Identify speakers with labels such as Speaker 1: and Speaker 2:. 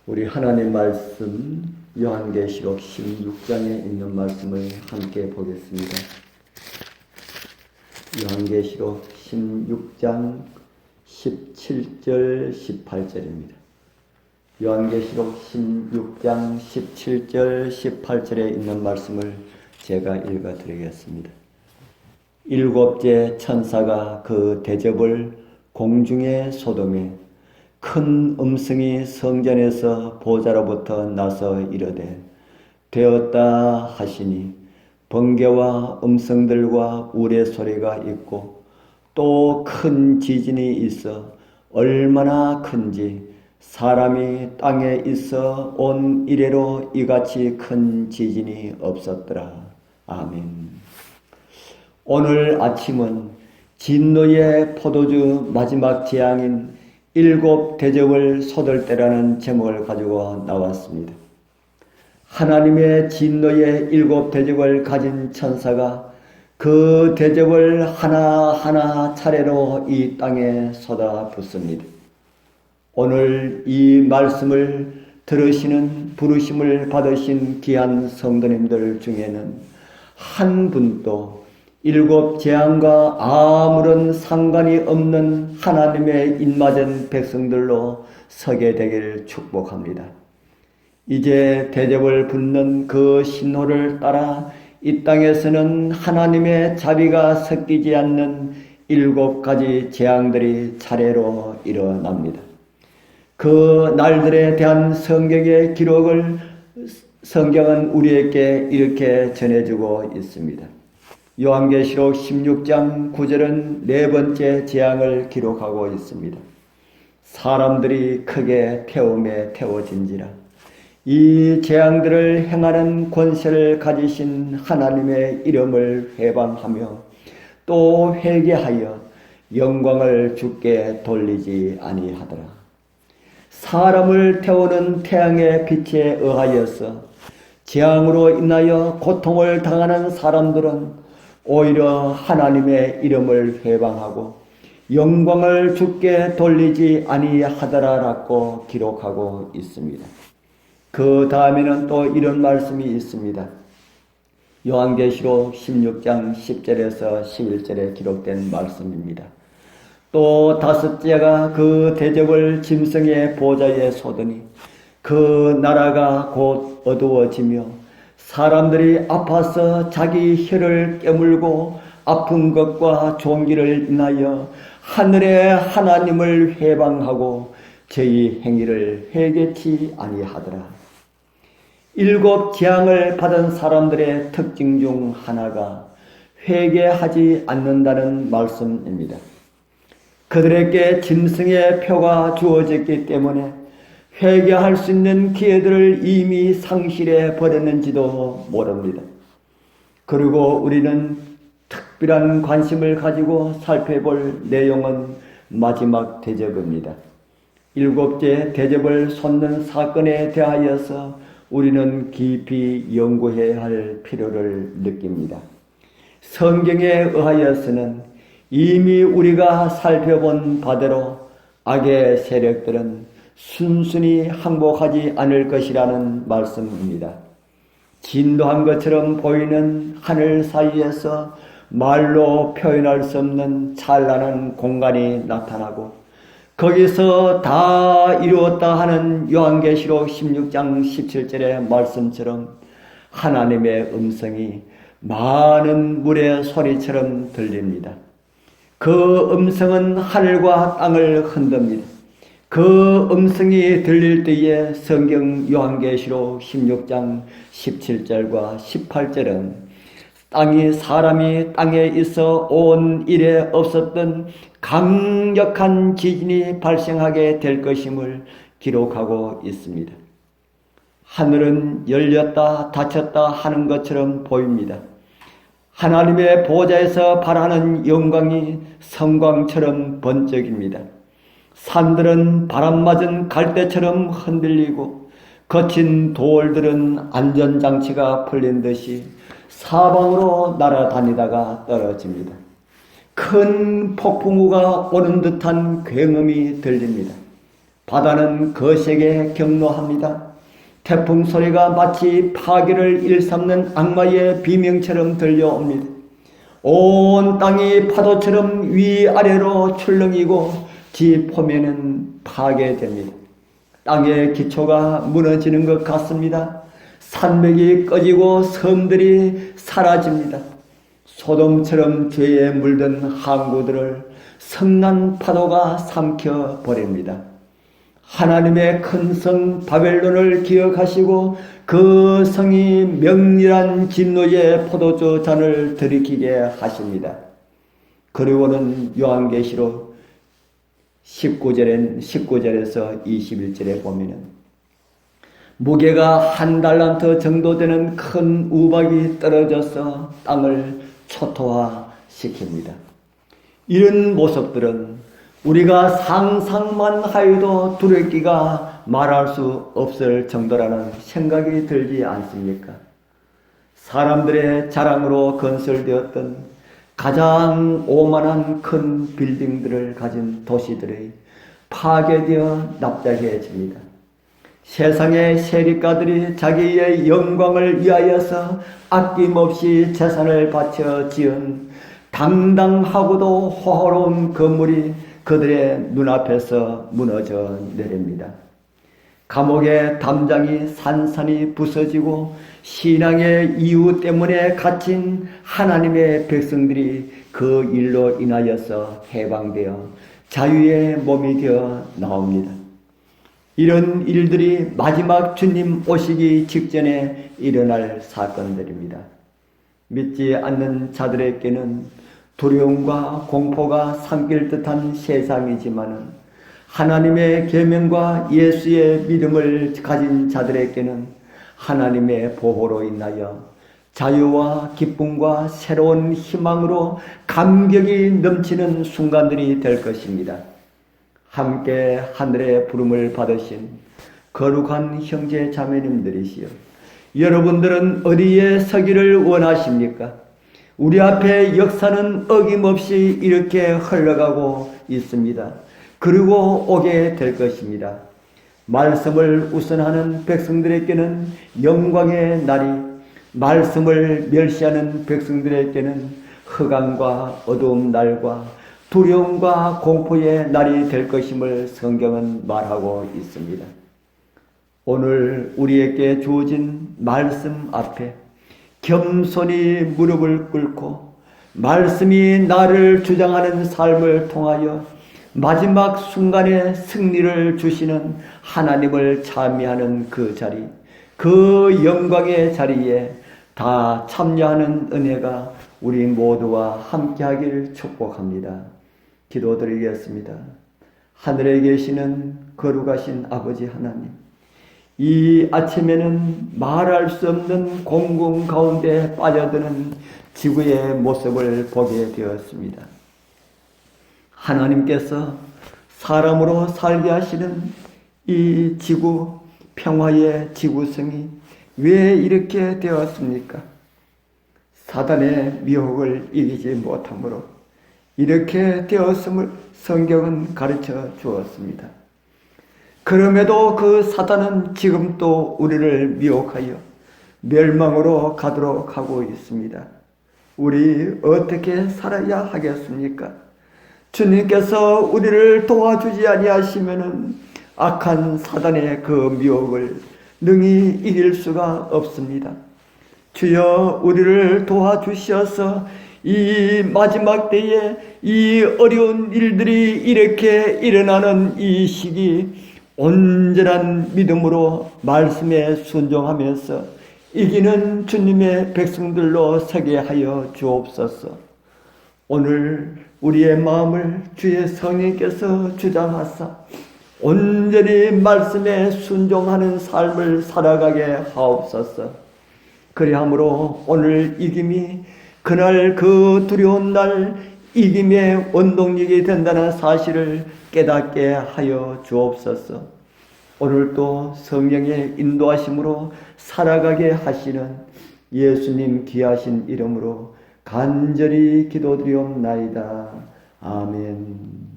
Speaker 1: 우리 하나님 말씀 요한계시록 16장에 있는 말씀을 함께 보겠습니다. 요한계시록 16장 17절 18절입니다. 요한계시록 16장 17절 18절에 있는 말씀을 제가 읽어드리겠습니다. 일곱째 천사가 그 대접을 공중의 소돔에 큰 음성이 성전에서 보좌로부터 나서 이르되 되었다 하시니 번개와 음성들과 우레소리가 있고 또 큰 지진이 있어 얼마나 큰지 사람이 땅에 있어 온 이래로 이같이 큰 지진이 없었더라. 아멘. 오늘 아침은 진노의 포도주 마지막 재앙인 일곱 대접을 쏟을 때라는 제목을 가지고 나왔습니다. 하나님의 진노의 일곱 대접을 가진 천사가 그 대접을 하나하나 차례로 이 땅에 쏟아붓습니다. 오늘 이 말씀을 들으시는 부르심을 받으신 귀한 성도님들 중에는 한 분도 일곱 재앙과 아무런 상관이 없는 하나님의 입맞은 백성들로 서게 되기를 축복합니다. 이제 대접을 붙는 그 신호를 따라 이 땅에서는 하나님의 자비가 섞이지 않는 일곱 가지 재앙들이 차례로 일어납니다. 그 날들에 대한 성경의 기록을 성경은 우리에게 이렇게 전해주고 있습니다. 요한계시록 16장 9절은 네 번째 재앙을 기록하고 있습니다. 사람들이 크게 태움에 태워진지라. 이 재앙들을 행하는 권세를 가지신 하나님의 이름을 회방하며 또 회개하여 영광을 주께 돌리지 아니하더라. 사람을 태우는 태양의 빛에 의하여서 재앙으로 인하여 고통을 당하는 사람들은 오히려 하나님의 이름을 회방하고 영광을 주께 돌리지 아니하더라라고 기록하고 있습니다. 그 다음에는 또 이런 말씀이 있습니다. 요한계시록 16장 10절에서 11절에 기록된 말씀입니다. 또 다섯째가 그 대접을 짐승의 보좌에 쏟으니 그 나라가 곧 어두워지며 사람들이 아파서 자기 혀를 깨물고 아픈 것과 종기를 인하여 하늘의 하나님을 회방하고 저희 행위를 회개치 아니하더라. 일곱 재앙을 받은 사람들의 특징 중 하나가 회개하지 않는다는 말씀입니다. 그들에게 짐승의 표가 주어졌기 때문에 회개할 수 있는 기회들을 이미 상실해 버렸는지도 모릅니다. 그리고 우리는 특별한 관심을 가지고 살펴볼 내용은 마지막 대접입니다. 일곱째 대접을 쏟는 사건에 대하여서 우리는 깊이 연구해야 할 필요를 느낍니다. 성경에 의하여서는 이미 우리가 살펴본 바대로 악의 세력들은 순순히 항복하지 않을 것이라는 말씀입니다. 진도한 것처럼 보이는 하늘 사이에서 말로 표현할 수 없는 찬란한 공간이 나타나고 거기서 다 이루었다 하는 요한계시록 16장 17절의 말씀처럼 하나님의 음성이 많은 물의 소리처럼 들립니다. 그 음성은 하늘과 땅을 흔듭니다. 그 음성이 들릴 때에 성경 요한계시록 16장 17절과 18절은 사람이 땅에 있어 온 일에 없었던 강력한 지진이 발생하게 될 것임을 기록하고 있습니다. 하늘은 열렸다 닫혔다 하는 것처럼 보입니다. 하나님의 보좌에서 발하는 영광이 성광처럼 번쩍입니다. 산들은 바람맞은 갈대처럼 흔들리고 거친 돌들은 안전장치가 풀린 듯이 사방으로 날아다니다가 떨어집니다. 큰 폭풍우가 오는 듯한 굉음이 들립니다. 바다는 거세게 경노합니다. 태풍 소리가 마치 파괴를 일삼는 악마의 비명처럼 들려옵니다. 온 땅이 파도처럼 위아래로 출렁이고 지 포면은 파괴됩니다. 땅의 기초가 무너지는 것 같습니다. 산맥이 꺼지고 섬들이 사라집니다. 소돔처럼 죄에 물든 항구들을 성난 파도가 삼켜버립니다. 하나님의 큰 성 바벨론을 기억하시고 그 성이 명렬한 진노의 포도주 잔을 들이키게 하십니다. 그리고는 요한계시록 19절에서 21절에 보면은 무게가 1달란트 정도 되는 큰 우박이 떨어져서 땅을 초토화시킵니다. 이런 모습들은 우리가 상상만 하여도 두렵기가 말할 수 없을 정도라는 생각이 들지 않습니까? 사람들의 자랑으로 건설되었던 가장 오만한 큰 빌딩들을 가진 도시들이 파괴되어 납작해집니다. 세상의 세리가들이 자기의 영광을 위하여서 아낌없이 재산을 바쳐 지은 당당하고도 호화로운 건물이 그들의 눈앞에서 무너져 내립니다. 감옥의 담장이 산산이 부서지고 신앙의 이유 때문에 갇힌 하나님의 백성들이 그 일로 인하여서 해방되어 자유의 몸이 되어 나옵니다. 이런 일들이 마지막 주님 오시기 직전에 일어날 사건들입니다. 믿지 않는 자들에게는 두려움과 공포가 삼킬 듯한 세상이지만은 하나님의 계명과 예수의 믿음을 가진 자들에게는 하나님의 보호로 인하여 자유와 기쁨과 새로운 희망으로 감격이 넘치는 순간들이 될 것입니다. 함께 하늘의 부름을 받으신 거룩한 형제 자매님들이시여, 여러분들은 어디에 서기를 원하십니까? 우리 앞에 역사는 어김없이 이렇게 흘러가고 있습니다. 그리고 오게 될 것입니다. 말씀을 우선하는 백성들에게는 영광의 날이, 말씀을 멸시하는 백성들에게는 흑암과 어두운 날과 두려움과 공포의 날이 될 것임을 성경은 말하고 있습니다. 오늘 우리에게 주어진 말씀 앞에 겸손히 무릎을 꿇고 말씀이 나를 주장하는 삶을 통하여 마지막 순간에 승리를 주시는 하나님을 찬미하는 그 자리, 그 영광의 자리에 다 참여하는 은혜가 우리 모두와 함께하기를 축복합니다. 기도드리겠습니다. 하늘에 계시는 거룩하신 아버지 하나님, 이 아침에는 말할 수 없는 공공 가운데 빠져드는 지구의 모습을 보게 되었습니다. 하나님께서 사람으로 살게 하시는 이 지구, 평화의 지구성이 왜 이렇게 되었습니까? 사단의 미혹을 이기지 못함으로 이렇게 되었음을 성경은 가르쳐 주었습니다. 그럼에도 그 사단은 지금 또 우리를 미혹하여 멸망으로 가도록 하고 있습니다. 우리 어떻게 살아야 하겠습니까? 주님께서 우리를 도와주지 아니하시면은 악한 사단의 그 미혹을 능히 이길 수가 없습니다. 주여, 우리를 도와주시어서 이 마지막 때에 이 어려운 일들이 이렇게 일어나는 이 시기 온전한 믿음으로 말씀에 순종하면서 이기는 주님의 백성들로 서게 하여 주옵소서. 오늘 우리의 마음을 주의 성령께서 주장하사 온전히 말씀에 순종하는 삶을 살아가게 하옵소서. 그리함으로 오늘 이김이 그날 그 두려운 날 이김의 원동력이 된다는 사실을 깨닫게 하여 주옵소서. 오늘도 성령의 인도하심으로 살아가게 하시는 예수님 귀하신 이름으로 간절히 기도드리옵나이다. 아멘.